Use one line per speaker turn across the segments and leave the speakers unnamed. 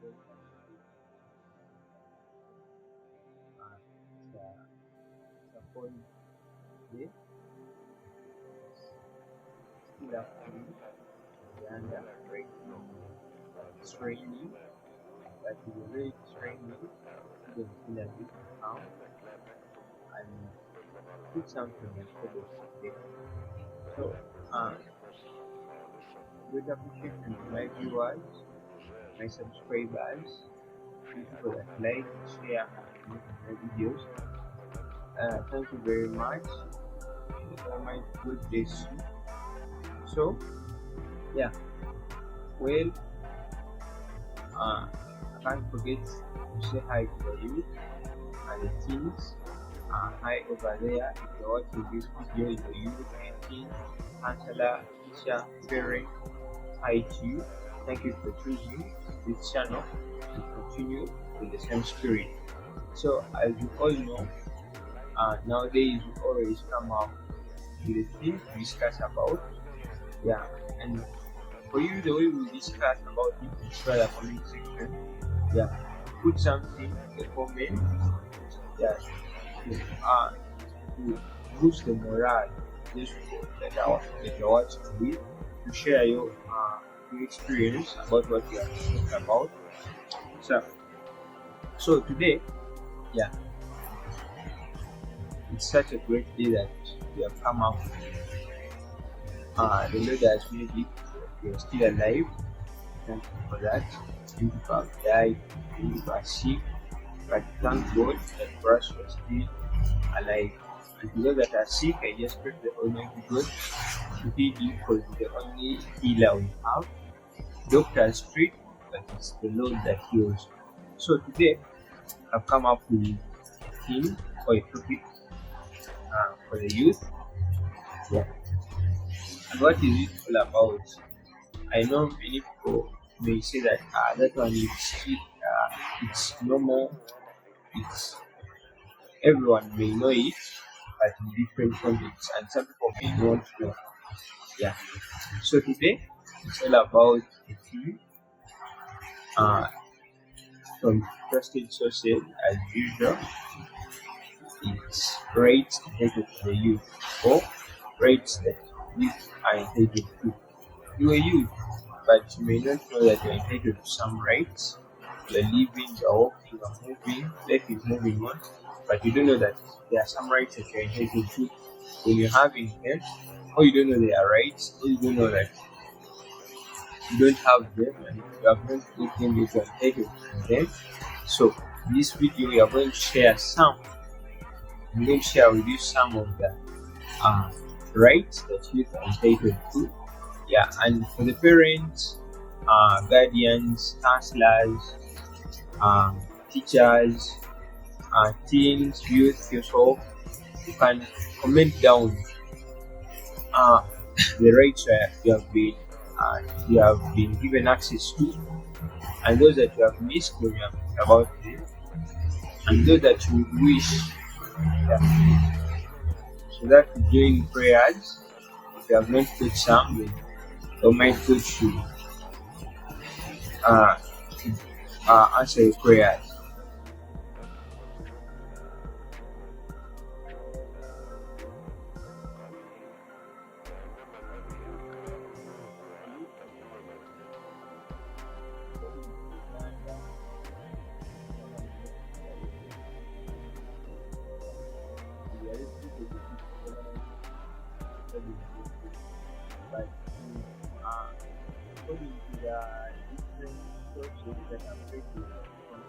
very much it's a fun day. Still afternoon, and right now it's raining, but the way it's raining, you don't feel a bit calm and put something on table today. So, uh, great appreciation to my viewers, my subscribers, people that like, share, and comment on my videos. Thank you very much. My good bless you. So, yeah, well, I can't forget to say hi to the youth and the teens. Hi over there. If you're watching this video, you're youth and teen, counselor, teacher, parent, hi to you. Thank you for choosing this channel to continue with the same spirit. So, as you all know, nowadays we always come up with a thing to discuss about. Yeah, and for you, the way we discuss about it is through the comment section. Yeah, put something in the comment. Yeah, to boost the morale just for that you're watching with, to share your experience about what you are talking about. So today, yeah, it's such a great day that we have come up. The Lord has made it. We are still alive. Thank you for that. Some people have died, some people are sick, but thank God that for us we are still alive. And to those that are sick, I just pray to the Almighty God to heal you, because the only healer we have. Doctors treat, but it's the Lord that heals. So today, I've come up with a theme or a topic for the youth. Yeah. And what is it all about? I know many people may say that that one is it's normal, it's everyone may know it, but in different contexts, and some people may not know. Yeah. So today, it's all about a theme uh, from trusted sources as usual. It's rights entitled to the youth, or rights that youth are entitled to. You are youth, but you may not know that you're entitled to some rights. You're living, you're walking, you're moving, life is moving on, but you don't know that there are some rights that you're entitled to when you're having them, or you don't know they are rights, or you don't know that you don't have them, and if you have not got them, you are entitled to them. So, in this video, we are going to share some. I'm going to share with you some of the uh, rights that youth are entitled to. Yeah, and for the parents, guardians, counselors, teachers, teens, youth, yourself, you can comment down uh, the rights you have been given access to, and those that you have missed when you have thought about it, and those that you would wish. Yeah. So that during prayers, if you have not put some, then you might put you uh, answer your prayers. But according to the different sources that are created from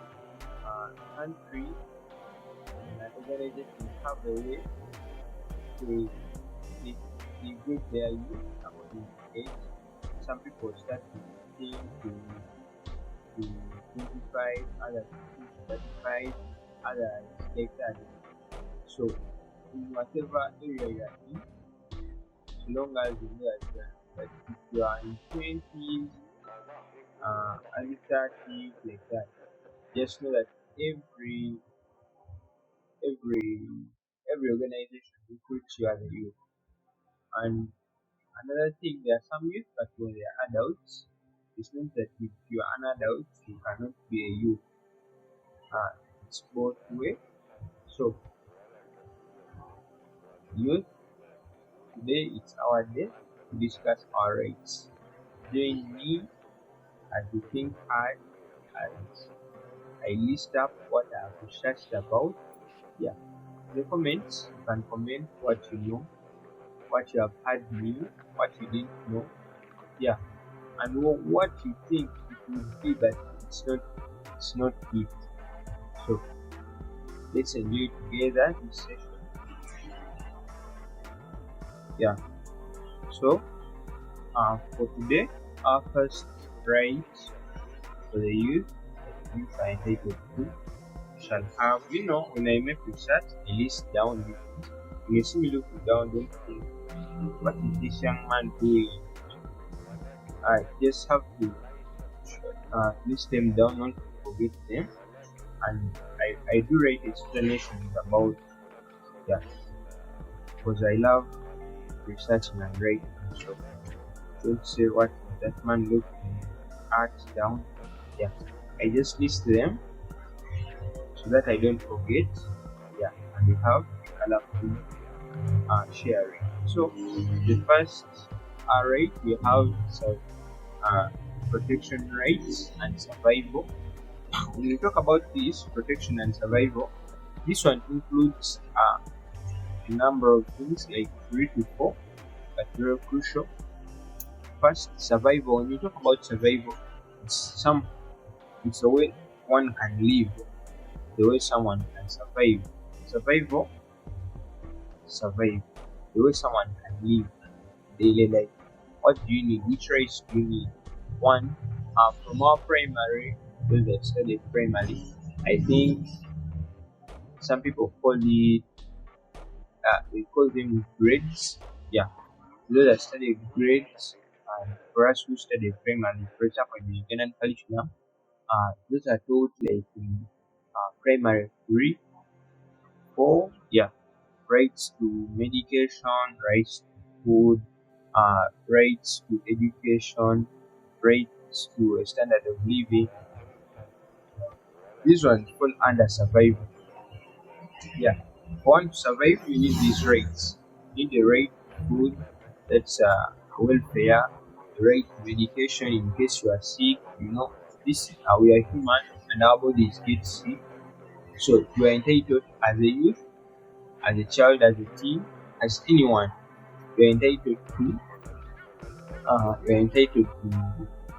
country and organizations have a way to they, they grade their youth according to age. Some people start with 15 to 25, others 15 to 35, others like that. So in whatever area you are in, so long as you know that if you are in 20s, early 30s, like that, just know that every every organization recruits you as a youth. And another thing, there are some youth, but when they are adults, It's not that if you are an adult, you cannot be a youth. It's both way. So, youth, today it's our day to discuss our rights. Join me as we think hard, as I list up what I have researched about. Yeah, in the comments, you can comment what you know, what you have heard new, what you didn't know. Yeah, and what you think it will be, but it's not it. So let's enjoy together this session. Yeah. So for today, our first right for the youth are entitled to shall have. When I make research, I list down these things. When you see me looking down, don't think, what is this young man doing? I just have to list them down, not to forget them. And I do write explanations about, because I love researching and writing. So don't say what that man looking at down. Yeah, I just list them so that I don't forget. Yeah, and we have colorful sharing. So the first right, we have protection rights and survival. When we talk about this protection and survival, this one includes a number of things like 3 to 4, but very crucial. First, survival. When you talk about survival, it's the way one can live, the way someone can survive. Survive the way someone can live daily life. What do you need? Which rights do you need? One, from our primary, those that study primary, I think some people call it, we call them grades. Yeah, those that study grades, and for us who study primary, for example, in the Ugandan curriculum, those are taught like in primary 3, 4. Yeah, rights to medication, rights to food, rights to education, rights to a standard of living. These ones fall under survival. Yeah, for one to survive, you need these rights. You need the right to food, that's welfare, the right to medication in case you are sick. This we are human and our bodies get sick. So you are entitled as a youth, as a child, as a teen, as anyone. You are entitled to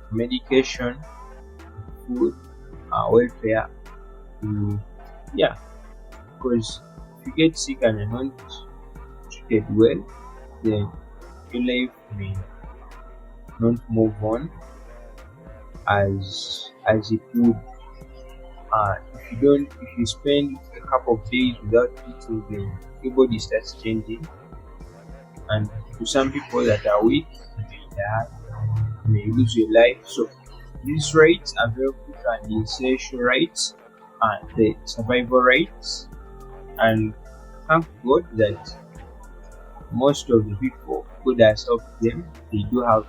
medication, food, welfare. Because if you get sick and you're not treated well, then your life may not move on as it would. If you spend a couple of days without eating, then your body starts changing. And to some people that are weak, you may lose your life. So these rights are very crucial, and the essential rights and the survival rights. And thank God that most of the people who has helped them, they do have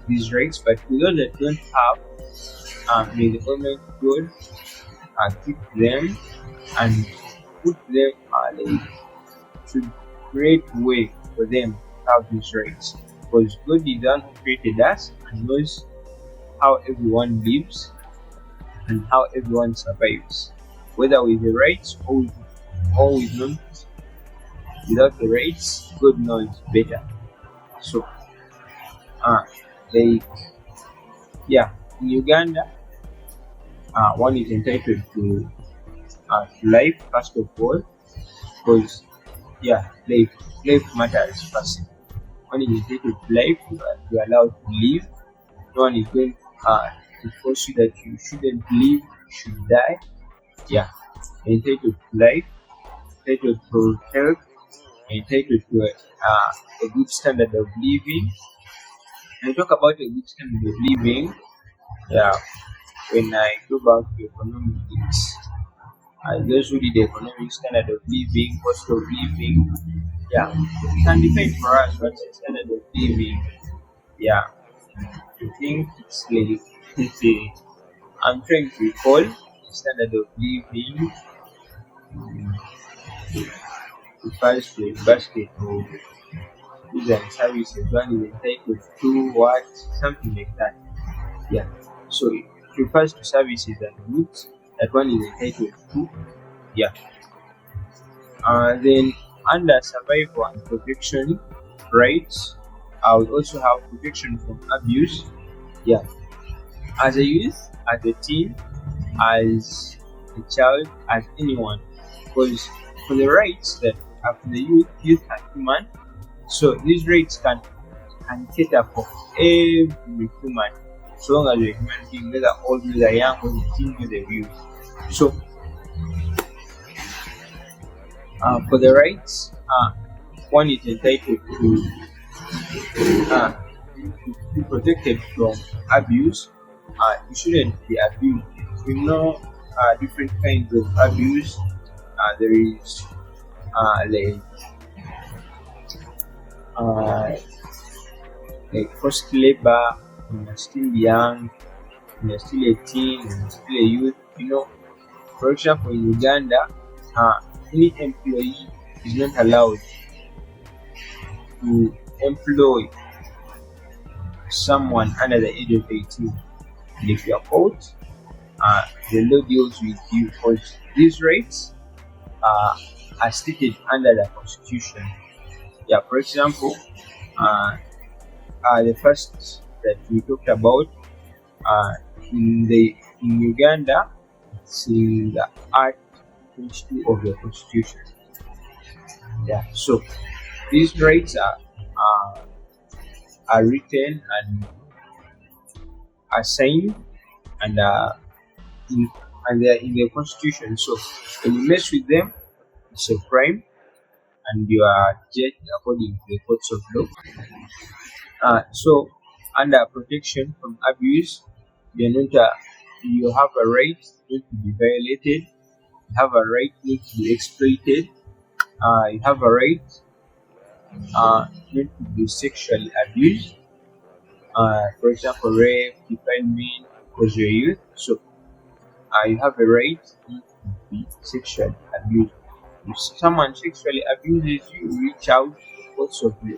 these rights. But to those that don't have, may the Almighty God keep them and put them to create way for them to have these rights. Because God is the one who created us and knows how everyone lives and how everyone survives, whether with the rights or with none. Without the rights, God knows better. So, in Uganda, one is entitled to life first of all, because life matters first. One is entitled to life. You are allowed to live. No one is going to force you that you shouldn't live, you should die. Yeah, entitled to life, entitled to health, entitled to a good standard of living. And talk about a good standard of living. Yeah, when I go back to economics, those who did the economic standard of living, cost of living, it can define for us what's the standard of living. Yeah, I think it's like I'm trying to recall the standard of living refers to a basket of goods and services. One is entitled to what, something like that. Yeah. So it refers to services and goods that one is entitled to. Yeah. Then under survival and protection rights, I would also have protection from abuse. Yeah. As a youth, as a teen, as a child, as anyone. Because for the rights that are for the youth are human. So these rights can cater for every human, so long as you're a human being, whether old, whether young, whether teen, whether youth. So for the rights, one is entitled to be protected from abuse. You shouldn't be abused. We know different kinds of abuse. There is like forced labor when you're still young, when you're still a teen, when you're still a youth. For example, in Uganda, any employee is not allowed to employ someone under the age of 18. And if you are caught, the law deals with you, because these rights are stated under the constitution. Yeah, for example, the first that we talked about in Uganda, it's in the Art 22 of the Constitution. Yeah, so these rights are written and assigned and they're in the Constitution. So when you mess with them, it's a crime and you are judged according to the courts of law. So under protection from abuse, you have a right not to be violated. You have a right not to be exploited. You have a right not to be sexually abused. For example, rape, defilement, because you're youth. So you have a right not to be sexually abused. If someone sexually abuses you, reach out also to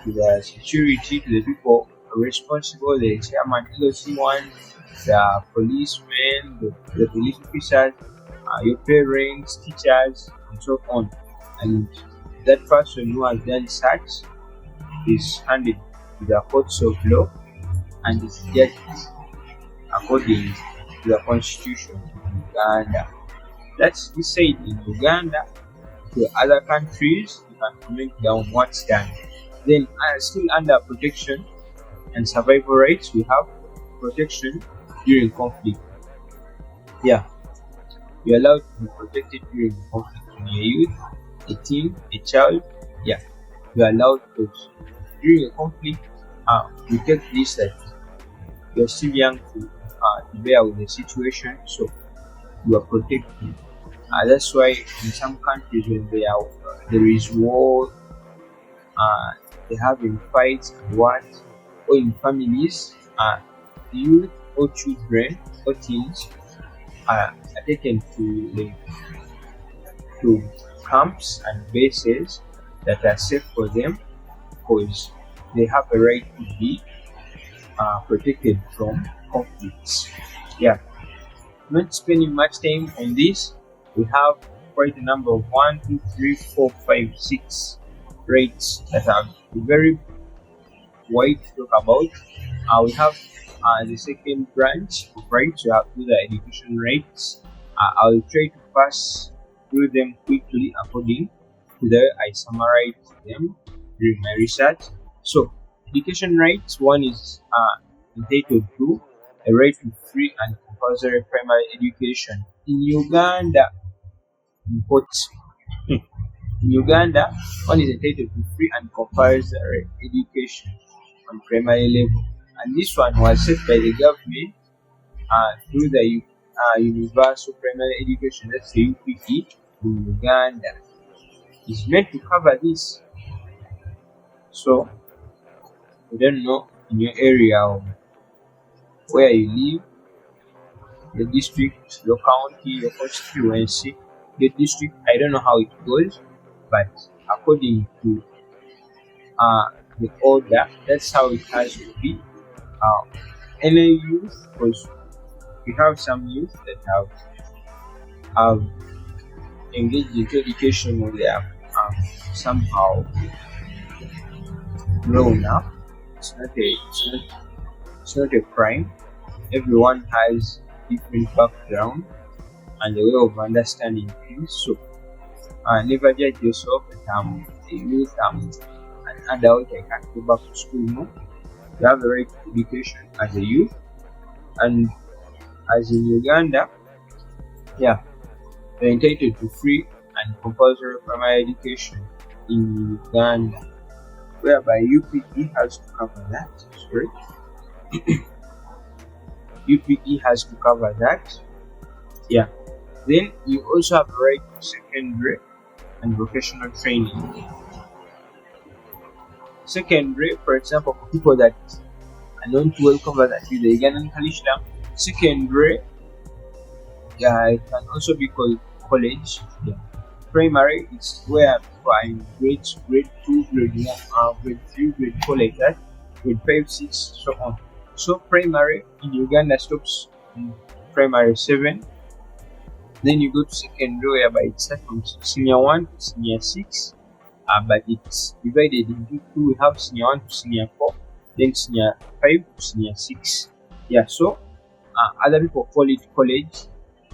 the security, to the people responsible, the chairman, LOC1, the policemen, the police officers, your parents, teachers, and so on. And that person who has done such is handed to the courts of law and is judged according to the constitution of Uganda. That's the said in Uganda. To other countries, you can comment down what's done. Then, still under protection and survival rights, we have protection during conflict. Yeah, you're allowed to be protected during conflict when you're a youth, a teen, a child. Yeah, you're allowed to. During a conflict, we take this that you're still young to bear with the situation, so you are protected. That's why in some countries when there is war, they have in fights and what, or in families, youth or children or teens are taken to camps and bases that are safe for them, because they have a right to be protected from conflicts. Yeah, not spending much time on this. We have quite a number of 1, 2, 3, 4, 5, 6 rates that are very wide to talk about. We have the second branch of rights. We have the education rights. I will try to pass through them quickly according to the I summarized them during my research. So, education rights, one is entitled to a right to free and compulsory primary education. In Uganda, in Uganda, one is entitled to free and compulsory education on primary level, and this one was set by the government through the Universal Primary Education, that's the UPE, in Uganda. It's meant to cover this. So, I don't know in your area or where you live, the district, your county, your constituency, the district. I don't know how it goes, but according to the order, that's how it has to be. Any youth, because we have some youth that have engaged into education when they are somehow grown up. It's not a crime. Everyone has different background and a way of understanding things. So never judge yourself that I'm a youth, I'm an adult, I can't go back to school. No. You have the right to education as a youth, and as in Uganda, you're entitled to free and compulsory primary education in Uganda, whereby UPE has to cover that. Sorry. UPE has to cover that. Yeah. Then you also have the right to secondary and vocational training. Secondary, for example, for people that are known to well cover that with the Ugandan curriculum, secondary, it can also be called college. Yeah. Primary is where people are in grade 2, grade 1, grade 3, grade 4 like that, grade 5, 6, so on. So primary in Uganda stops in primary 7. Then you go to secondary, whereby it starts from senior 1 to senior 6. But it's divided into two. We have senior 1 to senior 4, then senior 5 to senior 6. Yeah, so other people call it college.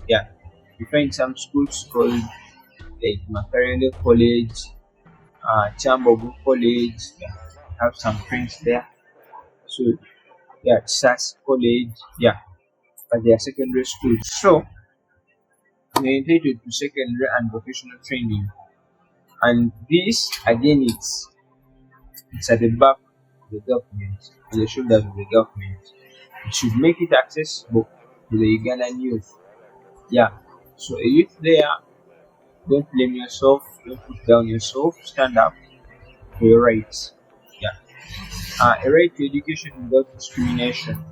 Yeah, you find some schools called like Makerere College, Chambogo College. Yeah, have some friends there. So yeah, SAS College. Yeah, but they are secondary schools. So they're entitled to secondary and vocational training. And this again, it's at the back of the government, on the shoulders of the government. It should make it accessible to the Ugandan youth. Yeah. So a youth there, don't blame yourself, don't put down yourself, stand up for your rights. Yeah. A right to education without discrimination.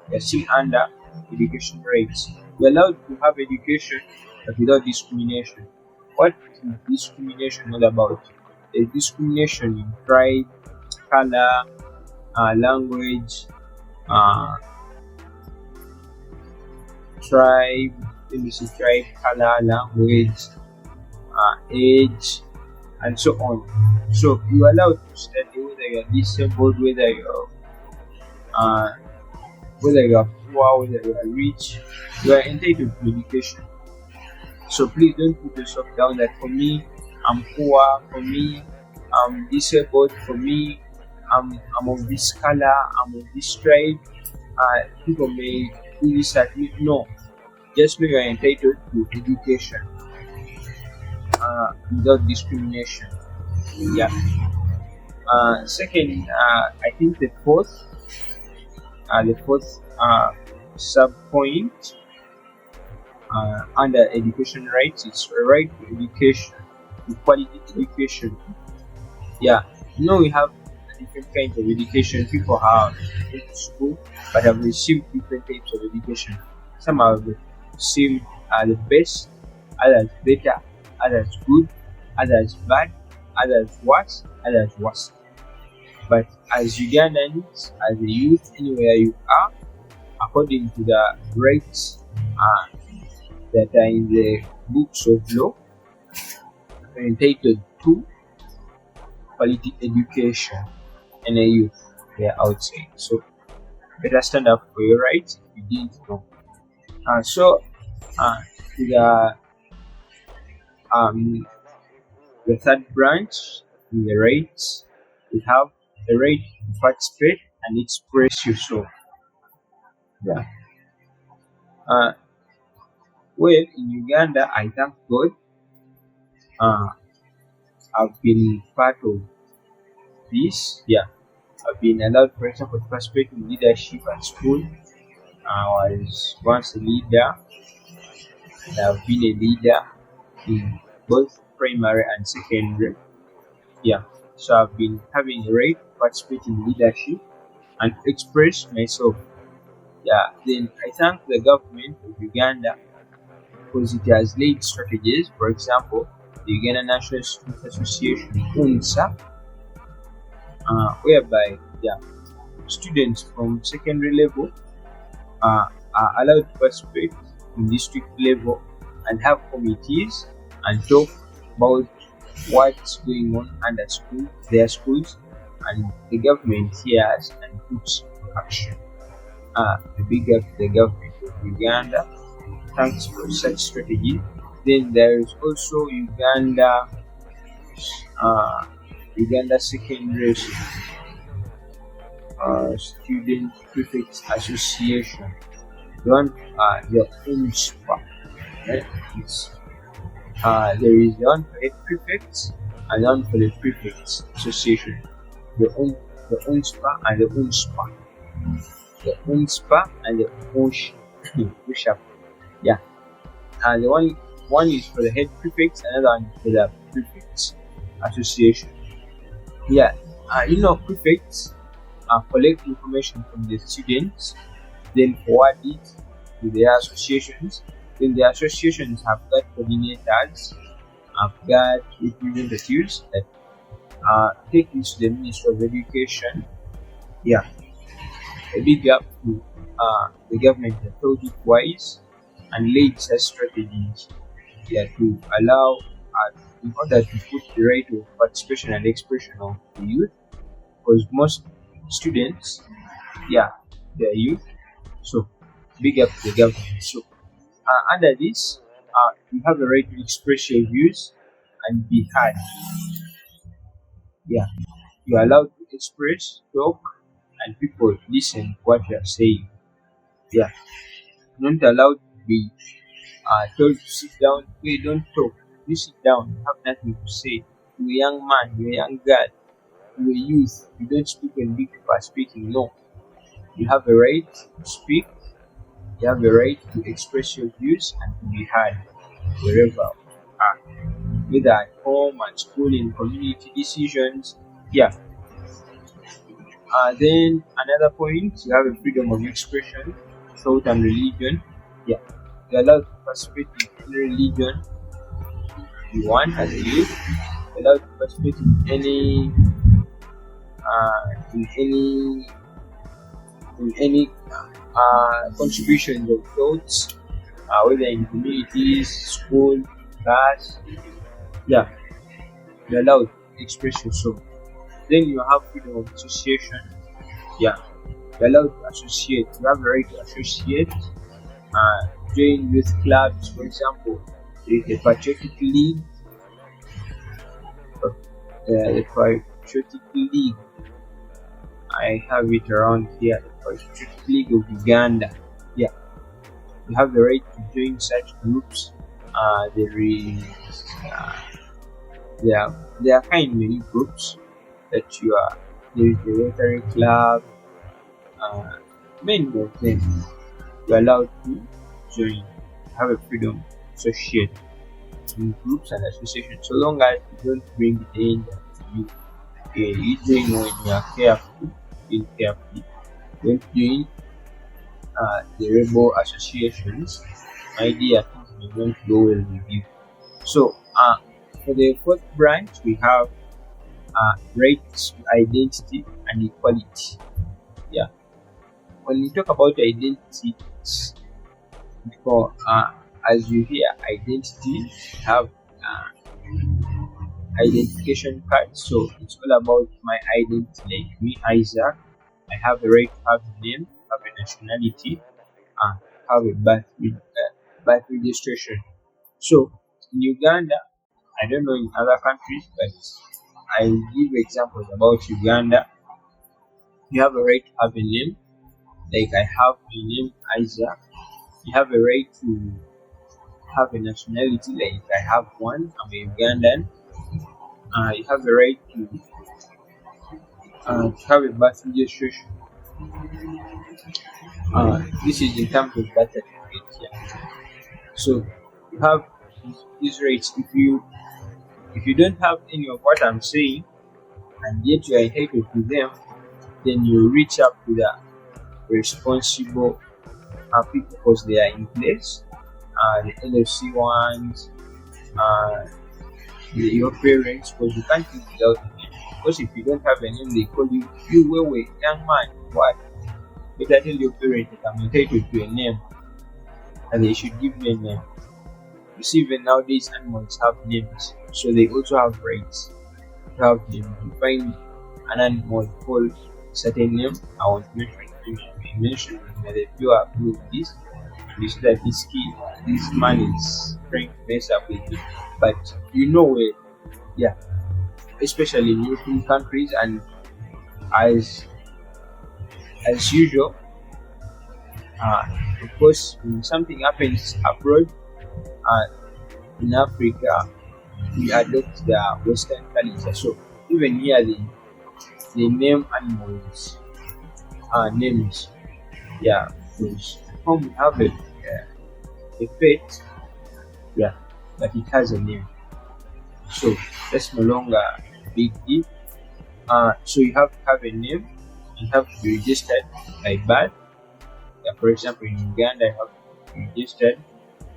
You're still under education rights. You're allowed to have education but without discrimination. What is discrimination all about? There's discrimination in tribe, color, language, tribe, color, language, age, and so on. So you're allowed to study whether you're disabled, whether you're poor, whether you're rich. You are entitled to education. So please don't put yourself down that for me, I'm poor, for me, I'm disabled, for me, I'm of this color, I'm of this tribe. People may do this at me. No. Just know you are entitled to education without discrimination. Yeah. Second, I think the fourth sub point under education rights, it's a right to education, to quality education. Yeah, we have different kinds of education. People have been to school but have received different types of education. Some have received the best, others better, others good, others bad, others worse, others worse. But as Ugandans, as a youth, anywhere you are, according to the rights that are in the books of law, are entitled to quality education and a youth there outside. So better stand up for your rights if you didn't know. To the third branch in the rights, we have the right to participate and express yourself. Yeah. Well, in Uganda, I thank God, I've been part of this. Yeah, I've been allowed, for example, to participate in leadership at school. I was once a leader, and I've been a leader in both primary and secondary. Yeah, so I've been having a right to participate in leadership. and express myself. Yeah, then I thank the government of Uganda because it has laid strategies. For example, the Uganda National Student Association (UNSA), whereby students from secondary level are allowed to participate in district level and have committees and talk about what's going on under their schools, and the government hears and puts action. A big up to the government of Uganda. Thanks for such strategy. Then there is also uh, Uganda Secondary Student Prefects Association. The one, the UNSPA. Right? There is one for head prefects and one for the prefects association. The UNSPA and the UNSPA. The UNSPA and the UNSHAP. Yeah. And the one is for the head prefects, another one is for the prefects association. Yeah. Prefects collect information from the students, then forward it to their associations. Then the associations have got coordinators, have got representatives that take this to the Ministry of Education. Yeah, a big up to the government that thought it wise and laid such strategies to allow in order to put the right of participation and expression of the youth, because most students, they are youth. So big up to the government. So under this, you have a right to express your views and be heard. Yeah, you are allowed to express, talk, and people listen to what you are saying. Yeah, not allowed to be told to sit down. Wait, don't talk. You sit down. You have nothing to say. You're a young man. You're a young girl. You're a youth. You don't speak when big people are speaking. No, you have a right to speak. You have a right to express your views and to be heard wherever you are, whether at home, at school, in community decisions. Yeah. Then another point, you have a freedom of expression, thought, and religion. Yeah. You're allowed to participate in any religion you want as a youth. You're allowed to participate in any contributions of thoughts, whether in communities, school, class. Yeah, you're allowed to express yourself. Then you have freedom of association. Yeah, you're allowed to associate. You have the right to associate, join youth clubs, for example. There is the Patriotic League. The Patriotic League. I have it around here. The Patriotic League of Uganda. Yeah, you have the right to join such groups. There are kind of many groups that you are. There is the Rotary Club. Many of them you are allowed to join. You have a freedom to associate in groups and associations, so long as you don't bring danger to you. You join when you are careful, being careful. Don't join the rebel associations. My dear, things may not go well with you. So, for the fourth branch, we have rights to identity and equality. Yeah. When we talk about identity, for as you hear identity, have identification card. So it's all about my identity. Like me, Isaac, I have a right to have a name, have a nationality, have a birth registration. So in Uganda, I don't know in other countries, but I give examples about Uganda. You have a right to have a name, like I have a name Isaac. You have a right to have a nationality, like I have one. I'm a Ugandan. You have a right to have a birth registration. This is in terms of birth certificate. Yeah. So you have these rights. If you don't have any of what I'm saying, and yet you are entitled to them, then you reach out to the responsible people because they are in place, the LFC ones, uh, your parents, because you can't live without a name. Because if you don't have a name, they call you wait, young man, what? Better tell your parents that I'm entitled to a name and they should give me a name. You see, even nowadays, animals have names, so they also have rights to have names. You find an animal called certain name, I want to mention that if you are doing this, you see that this man is trying to mess up with you. But you know where, yeah, especially in European countries, and as usual, of course, when something happens abroad, uh, in Africa, we adopt the Western culture. So even here, they name animals names. Yeah, because home we have a pet, yeah, but it has a name. So that's no longer a big deal. So you have to have a name, you have to be registered by birth. Yeah, for example, in Uganda, I have to be registered,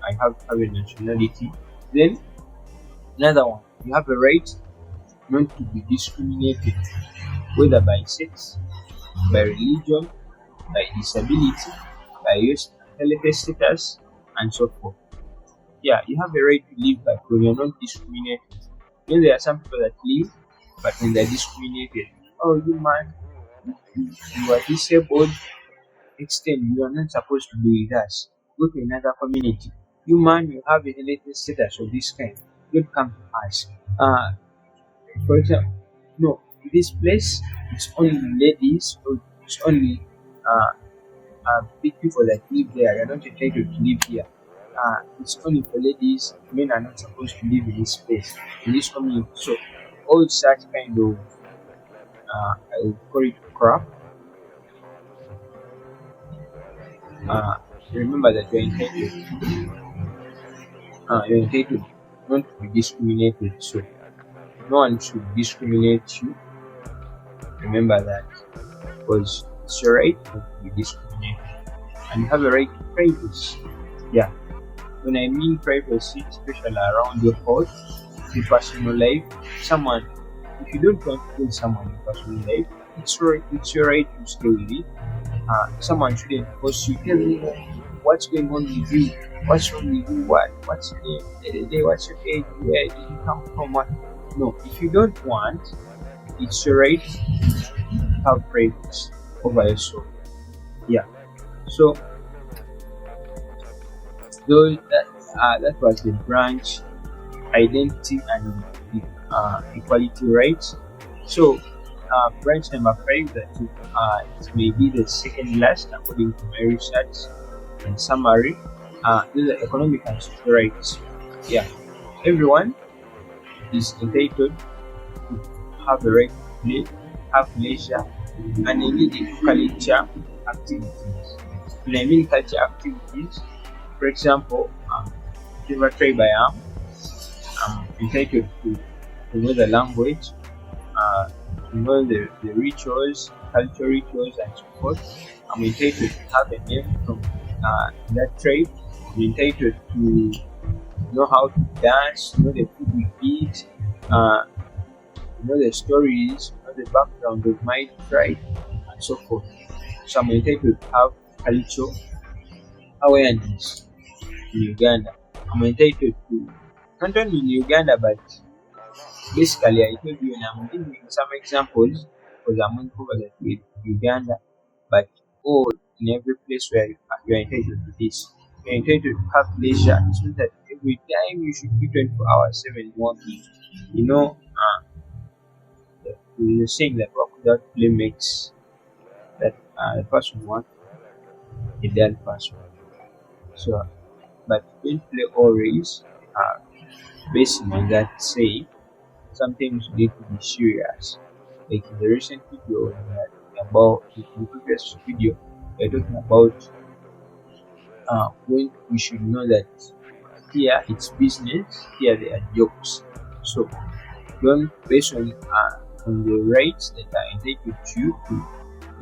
I have to have a nationality. Then another one, you have a right not to be discriminated, whether by sex, by religion, by disability, by your health status, and so forth. Yeah, you have a right to live, but when you're not discriminated. You know, there are some people that live, but when they're discriminated, oh, you man, you are disabled, extend, you are not supposed to be with us. Go to another community. You man, you have a health status of this kind. Don't come to us. For example, no, this place it's only ladies, or it's only big people that live there. You're not entitled to live here. It's only for ladies. Men are not supposed to live in this place, in this community. So all such kind of I would call it crap. Remember that you're entitled not to be discriminated. So no one should discriminate you. Remember that, because it's your right not to be discriminated, and you have a right to privacy. Yeah, when I mean privacy, especially around your thoughts, your personal life, someone, if you don't want to tell someone your personal life, it's your right to stay with it. Someone shouldn't force you, tell me what's going on with you, what's wrong with you, what's your name, what's your age, where did you come from, what. No, if you don't want, it's your right to have privacy over yourself. Yeah. So though that was the branch identity and equality rights. So branch number 5, that it may be the second last according to my research and summary. These are economic and social rights. Yeah, everyone is entitled to have a right to play, have leisure, and engage in culture activities. When I mean culture activities, for example, whatever tribe I am, I'm entitled to know the language, to know the rituals, cultural rituals, and so forth. I'm entitled to have a name from that tribe. I'm entitled to know how to dance, know the food we eat, know the stories, know the background of my tribe, and so forth. So I'm entitled to have cultural awareness in Uganda. I'm entitled to, not only in Uganda, but basically, I told you, and I'm giving some examples because I'm going to cover that with Uganda, but all in every place where you're entitled to this. You're entitled to have leisure. It means that every time you should be 24 hours, 7 working. You know, you're saying that work without play makes that the person want a dull person. So, but don't play always. Based on that saying, sometimes you need to be serious. Like in the recent video, about in the previous video, we're talking about when we should know that here it's business, here they are jokes. So don't based on the rights that are entitled to you to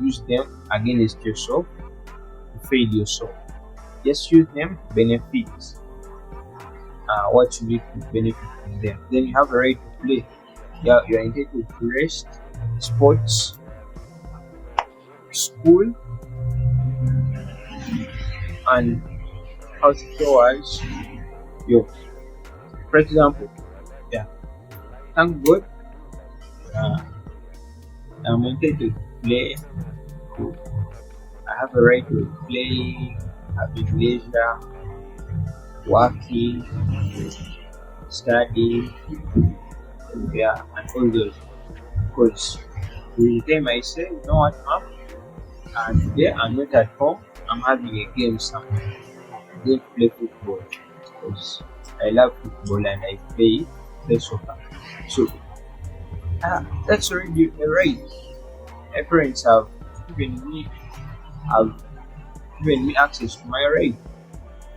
use them against yourself to fail yourself. Just use them to benefit what you need to benefit from them. Then you have a right to play. You're entitled to rest, sports, school, and house yo. For example, yeah, thank God, uh, I'm entitled to play. I have a right to play, having leisure, working, studying, yeah, and all those. Because the time I say, you know what, mom, and today I'm not at home, I'm having a game somewhere. I don't play football because I love football and I play soccer. So that's already a right. My parents given me have given me access to my right.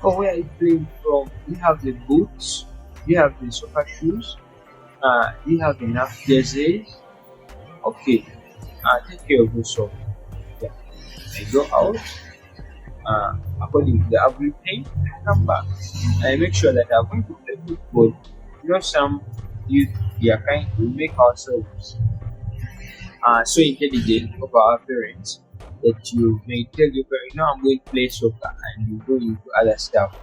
Oh, where are you playing from? You have the boots, you have the soccer shoes, you have enough jerseys. Okay, take care of yourself. Yeah, I go out according to the average time. I come back. I make sure that I'm going to play football. You know, some youth, they are kind. We make ourselves so intelligent of our parents that you may tell your parents, "No, I'm going to play soccer," and you go into other stuff.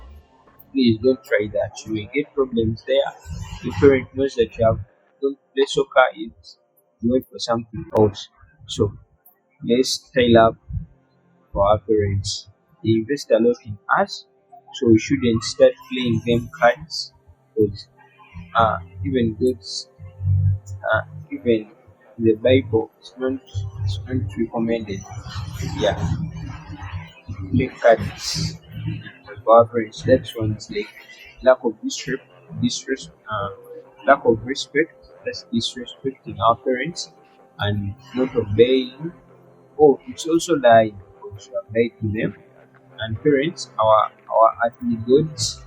Please don't try that. You will get problems there. Your parent knows that you have don't play soccer. It's going for something else. So let's style up for our parents. They invest a lot in us, so we shouldn't start playing game cards. Because even goods, even the Bible, it's not recommended. Yeah, play cards for our parents. That's one's like lack of lack of respect. That's disrespecting our parents and not obeying. Oh, it's also lying because you have lied to them. And parents, our earthly gods.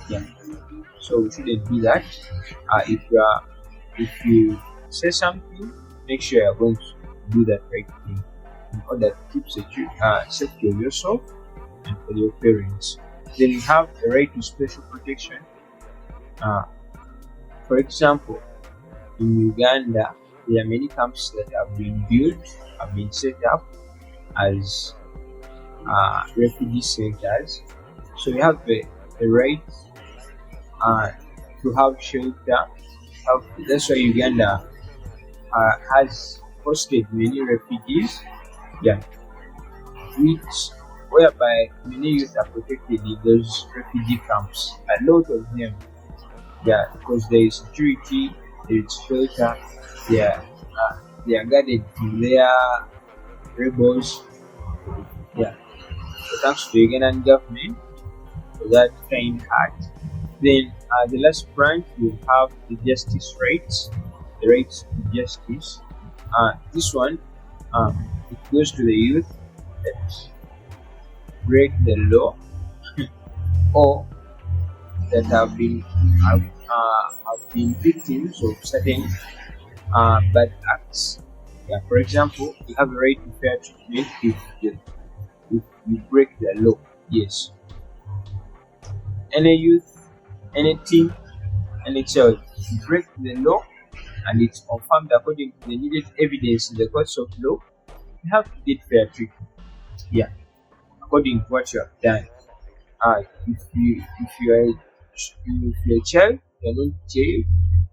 Yeah. So we shouldn't do that. If you say something, make sure you're going to do that right thing in order to keep safety of yourself and for your parents. Then you have a right to special protection. Uh, for example, in Uganda, there are many camps that have been built, have been set up as refugee centers. So you have a right to have shelter. That's why Uganda has hosted many refugees, yeah, which whereby many youth are protected in those refugee camps. A lot of them, yeah, because there is security, there is shelter, yeah, they are guarded from their rebels, yeah. So thanks to the Ugandan government for that kind heart. Then the last branch will have the justice rights, the rights to justice. This one, it goes to the youth that break the law or that have been victims of certain bad acts. Yeah, for example, you have a right to fair treatment if you break the law. Yes, any youth, any teen, any child, if you break the law and it's confirmed according to the needed evidence in the courts of law, you have to get fair treatment. Yeah, according to what you have done. If you're a child, you're not jailed,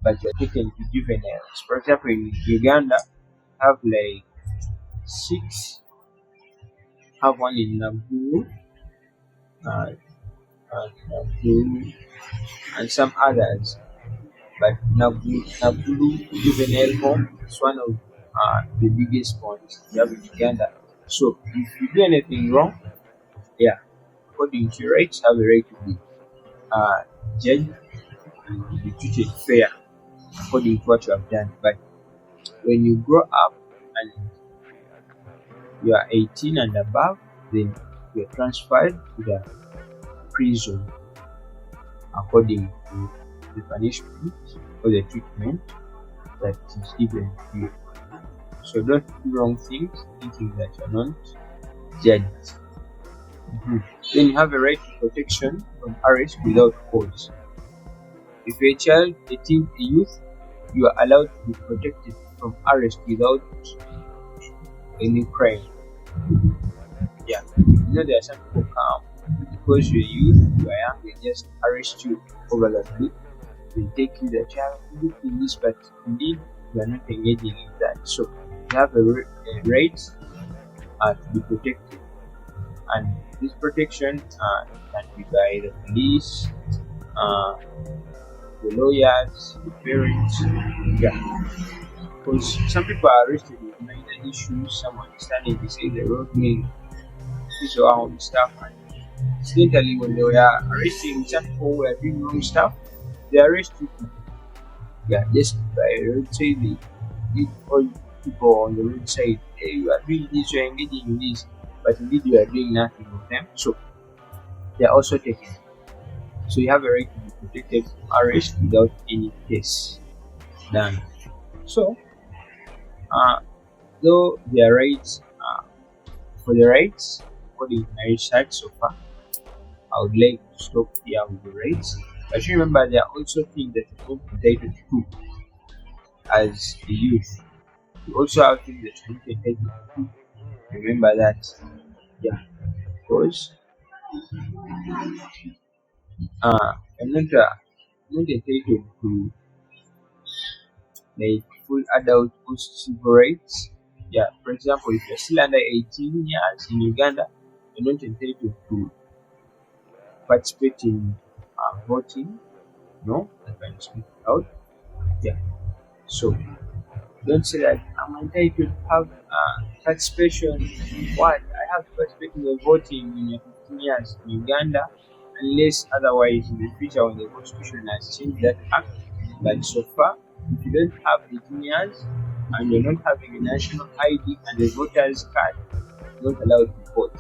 but you're taken to juveniles. For example, in Uganda, have like six, have one in Nakuru, uh, Nakuru, and some others. But Nakuru Juvenile Home is one of the biggest ones you have in Uganda. So if you do anything wrong, yeah, according to your rights, have a right to be judged and to be treated fair according to what you have done. But when you grow up and you are 18 and above, then you are transferred to the prison according to the punishment or the treatment that is given to you. So don't do wrong things thinking that you're not judged. Then you have a right to protection from arrest without cause. If you're a child, a teen, a youth, you are allowed to be protected from arrest without any crime. Yeah, there are some people come because you're youth, you are young, they just arrest you over the blue. They take you the child, you do this, but indeed you are not engaging in that. So you have a right to be protected, and this protection can be by the police, the lawyers, the parents. Yeah, because some people are arrested with minor issues. Someone is standing beside the road doing this or own stuff, and incidentally, when they were arresting some people who were doing wrong stuff, they arrest people. Yeah, just by roadside, they give all people on the roadside, hey, you are doing this, you are engaging in this, but indeed you are doing nothing with them. So they are also taken. So you have a right to be protected from arrest without any case done. So, though their rights, for the rights, according to my research so far, I would like to stop here with the rights. But remember, there are also things that you're not entitled to as a youth. You also have things that you're not entitled to. Remember that, yeah, because I'm not entitled to like full adult post civil rights. Yeah, for example, if you're still under 18 years in Uganda, you're not entitled to participate in voting. No, I can speak out. Yeah, so don't say that I'm entitled to have participation. What? I have to participate in the voting when you're 15 years in Uganda, unless otherwise in the future when the constitution has changed that act. But so far, if you don't have 18 years and you're not having a national ID and a voter's card, you're not allowed to vote.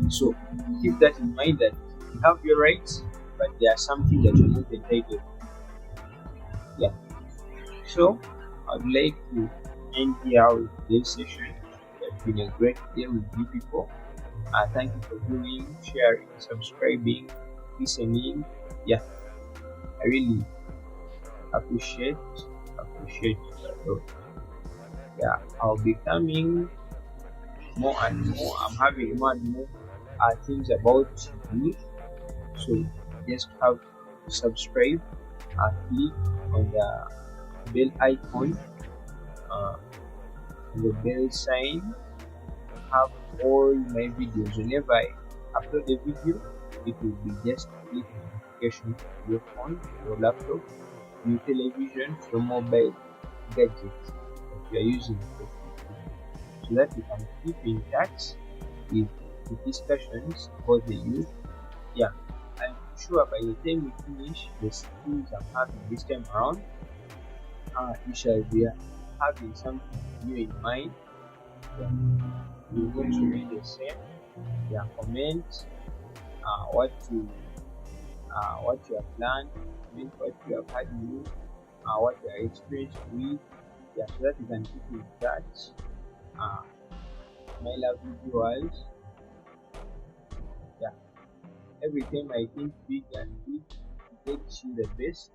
So keep that in mind that you have your rights, but there are something that you're not entitled to. Yeah. So I'd like to end here with this session. It's been a great day with you people. Thank you for viewing, sharing, subscribing, listening. Yeah, I really appreciate it a lot. Yeah, I'll be coming more and more. I'm having more and more things about you. So just have to subscribe, click on the bell icon, uh, the bell sign, have all my videos. Whenever I upload a video, it will be just click notification to your phone, your laptop, your television, your mobile gadget that you are using, so that you can keep in touch with the discussions about the youth. Yeah, I'm sure by the time we finish the skills I'm having this time around, you shall be having something new in mind. Yeah, you're going to read the same. Yeah, comment what you have learned, what you have had new, what you are experienced with. Yeah, so that you can keep in touch. My lovely viewers. Yeah, every time I think big and big, it takes you the best.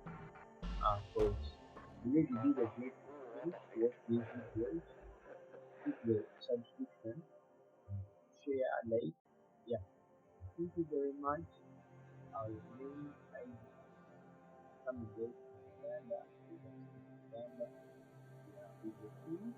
Because you really do the great thing to watch these videos, hit the subscription, share, like. Yeah, thank you very much. I'll remain come again. Uganda, Uganda, yeah, with the team.